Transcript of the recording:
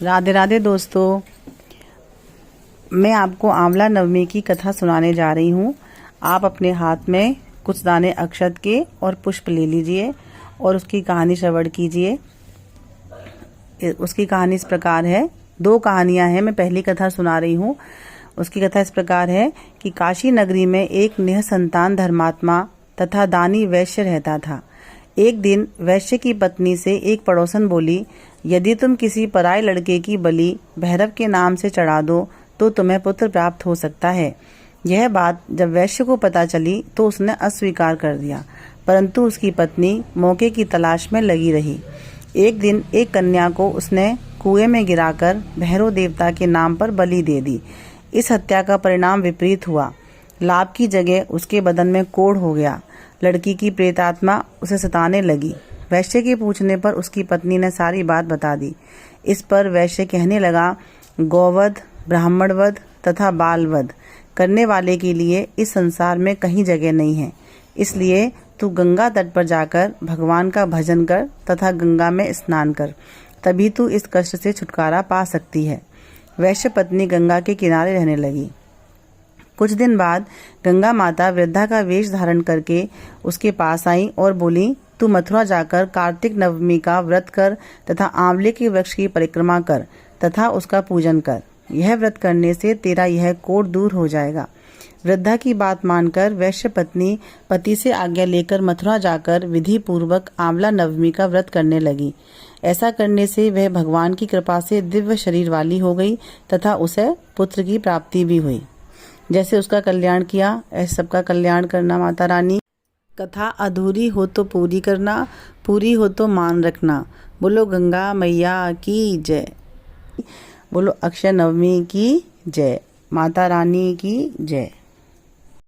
राधे राधे दोस्तों, मैं आपको आंवला नवमी की कथा सुनाने जा रही हूँ। आप अपने हाथ में कुछ दाने अक्षत के और पुष्प ले लीजिए और उसकी कहानी श्रवण कीजिए। उसकी कहानी इस प्रकार है। दो कहानियां हैं, मैं पहली कथा सुना रही हूँ। उसकी कथा इस प्रकार है कि काशी नगरी में एक निःसंतान धर्मात्मा तथा दानी वैश्य रहता था। एक दिन वैश्य की पत्नी से एक पड़ोसन बोली, यदि तुम किसी पराये लड़के की बलि भैरव के नाम से चढ़ा दो तो तुम्हें पुत्र प्राप्त हो सकता है। यह बात जब वैश्य को पता चली तो उसने अस्वीकार कर दिया, परंतु उसकी पत्नी मौके की तलाश में लगी रही। एक दिन एक कन्या को उसने कुएं में गिराकर भैरव देवता के नाम पर बलि दे दी। इस हत्या का परिणाम विपरीत हुआ। लाभ की जगह उसके बदन में कोढ़ हो गया। लड़की की प्रेतात्मा उसे सताने लगी। वैश्य के पूछने पर उसकी पत्नी ने सारी बात बता दी। इस पर वैश्य कहने लगा, गौवध, ब्राह्मणवध तथा बालवध करने वाले के लिए इस संसार में कहीं जगह नहीं है। इसलिए तू गंगा तट पर जाकर भगवान का भजन कर तथा गंगा में स्नान कर, तभी तू इस कष्ट से छुटकारा पा सकती है। वैश्य पत्नी गंगा के किनारे रहने लगी। कुछ दिन बाद गंगा माता वृद्धा का वेश धारण करके उसके पास आई और बोली, तू मथुरा जाकर कार्तिक नवमी का व्रत कर तथा आंवले के वृक्ष की परिक्रमा कर तथा उसका पूजन कर। यह व्रत करने से तेरा यह कोढ़ दूर हो जाएगा। वृद्धा की बात मानकर वैश्य पत्नी पति से आज्ञा लेकर मथुरा जाकर विधि पूर्वक आंवला नवमी का व्रत करने लगी। ऐसा करने से वह भगवान की कृपा से दिव्य शरीर वाली हो गई तथा उसे पुत्र की प्राप्ति भी हुई। जैसे उसका कल्याण किया, ऐसे सबका कल्याण करना माता रानी। कथा अधूरी हो तो पूरी करना, पूरी हो तो मान रखना। बोलो गंगा मैया की जय, बोलो अक्षय नवमी की जय, माता रानी की जय।